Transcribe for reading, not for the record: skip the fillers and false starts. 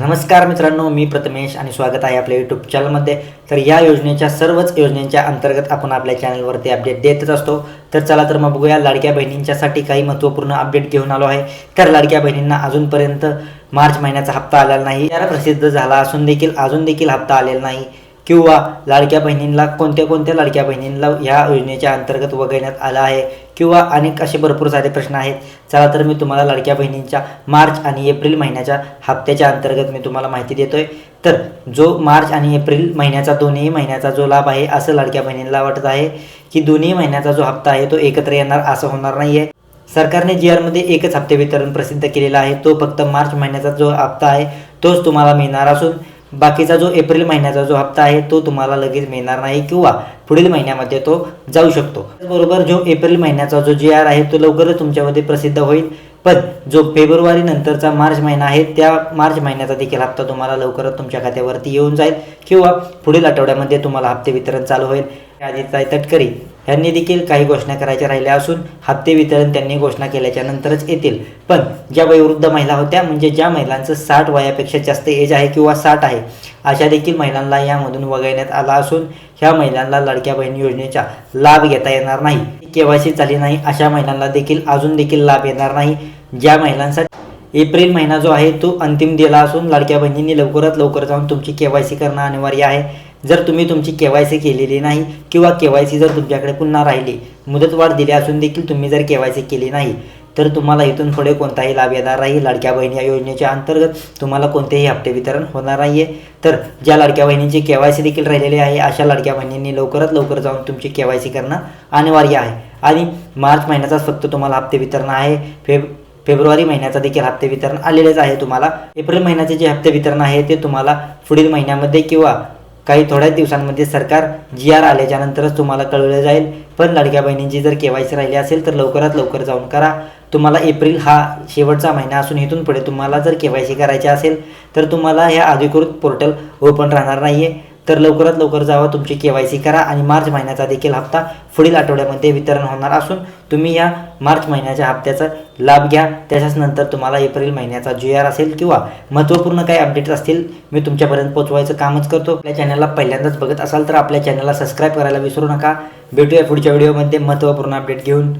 नमस्कार मित्रांनो, मी प्रथमेश आणि स्वागत आहे आपल्या यूट्यूब चॅनलमध्ये. तर या योजनेच्या सर्वच योजनेच्या अंतर्गत आपण आपल्या चॅनलवरती अपडेट देतच असतो. तर चला तर मग बघूया, लाडक्या बहिणींच्यासाठी काही महत्त्वपूर्ण अपडेट घेऊन आलो आहे. तर लाडक्या बहिणींना अजूनपर्यंत मार्च महिन्याचा हप्ता आलेला नाही, याला प्रसिद्ध झाला असून देखील अजून देखील हप्ता आलेला नाही, किंवा लाडक्या बहिणींना कोणत्या लाडक्या बहिणींना या योजनेच्या अंतर्गत वगळण्यात आलं आहे, किंवा अनेक असे भरपूर सारे प्रश्न आहेत. चला तर मी तुम्हाला लाडक्या बहिणींच्या मार्च आणि एप्रिल महिन्याच्या हप्त्याच्या अंतर्गत मी तुम्हाला माहिती देतोय. तर जो मार्च आणि एप्रिल महिन्याचा दोन्ही महिन्याचा जो लाभ आहे, असं लाडक्या बहिणींना वाटत आहे की दोन्ही महिन्याचा जो हप्ता आहे तो एकत्र येणार, असं होणार नाही आहे. सरकारने GR मध्ये एकच हप्ते वितरण प्रसिद्ध केलेला आहे. तो फक्त मार्च महिन्याचा जो हप्ता आहे तोच तुम्हाला मिळणार असून बाकीचा जो एप्रिल महिन्याचा जो हप्ता आहे तो तुम्हाला लगेच मिळणार नाही, किंवा पुढील महिन्यामध्ये तो जाऊ शकतो. त्याचबरोबर जो एप्रिल महिन्याचा जो GR आहे तो लवकरच तुमच्यामध्ये प्रसिद्ध होईल. पण जो फेब्रुवारी नंतरचा मार्च महिना आहे, त्या मार्च महिन्याचा देखील हप्ता तुम्हाला लवकरच तुमच्या खात्यावरती येऊन जाईल, किंवा पुढील आठवड्यामध्ये तुम्हाला हप्ते वितरण चालू होईल. आदित्य तटकरे यांनी देखील काही घोषणा करायच्या राहिल्या असून हप्ते वितरण त्यांनी घोषणा केल्याच्या नंतरच येतील. पण ज्या वयोवृद्ध महिला होत्या, म्हणजे ज्या महिलांचं 60 वयापेक्षा जास्त एज आहे किंवा 60 आहे, अशा देखील महिलांना यामधून वगळण्यात आला असून ह्या महिलांना लाडक्या बहीण योजनेचा लाभ घेता येणार नाही. KYC झाली नाही अशा महिलांना देखील अजून देखील लाभ येणार नाही. ज्या महिलांसाठी एप्रिल महिना जो आहे तो अंतिम दिला असून लाडक्या बहिणींनी लवकरात लवकर जाऊन तुमची KYC करणं अनिवार्य आहे. जर तुम्ही तुमची KYC केलेली नाही, किंवा KYC जर तुमच्याकडे पुन्हा राहिली, मुदतवाढ दिली असून देखील तुम्ही जर KYC केली नाही, तर तुम्हाला इथून पुढे कोणताही लाभ येणार नाही. लाडक्या बहिणी या योजनेच्या अंतर्गत तुम्हाला कोणतेही हप्ते वितरण होणार नाही आहे. तर ज्या लाडक्या बहिणींची KYC देखील राहिलेली आहे, अशा लाडक्या बहिणींनी लवकरात लवकर जाऊन तुमची KYC करणं अनिवार्य आहे. आणि मार्च महिन्याचाच फक्त तुम्हाला हप्ते वितरण आहे. फेब्रुवारी महिन्याचा देखील हप्ते वितरण आलेलेच आहे तुम्हाला. एप्रिल महिन्याचे जे हप्ते वितरण आहे ते तुम्हाला पुढील महिन्यामध्ये किंवा काही थोड्याच दिवसांमध्ये सरकार GR आल्याच्या नंतरच तुम्हाला कळवलं जाईल. पण लाडक्या बहिणींची जर KYC राहिली असेल तर लवकरात लवकर जाऊन करा. तुम्हाला एप्रिल हा शेवटचा महिना असून इथून पुढे तुम्हाला जर KYC करायची असेल तर तुम्हाला ह्या अधिकृत पोर्टल ओपन राहणार नाही आहे. तर लवकरात लवकर जावा, तुमची KYC करा. आणि मार्च महिन्याचा देखील हप्ता पुढील आठवड्यामध्ये वितरण होणार असून तुम्ही या मार्च महिन्याच्या हप्त्याचा लाभ घ्या. त्याच्याच नंतर तुम्हाला एप्रिल महिन्याचा GR असेल किंवा महत्त्वपूर्ण काही अपडेट्स असतील, मी तुमच्यापर्यंत पोहोचवायचं कामच करतो. आपल्या चॅनलला पहिल्यांदाच बघत असाल तर आपल्या चॅनलला सबस्क्राईब करायला विसरू नका. भेटूया पुढच्या व्हिडिओमध्ये महत्त्वपूर्ण अपडेट घेऊन.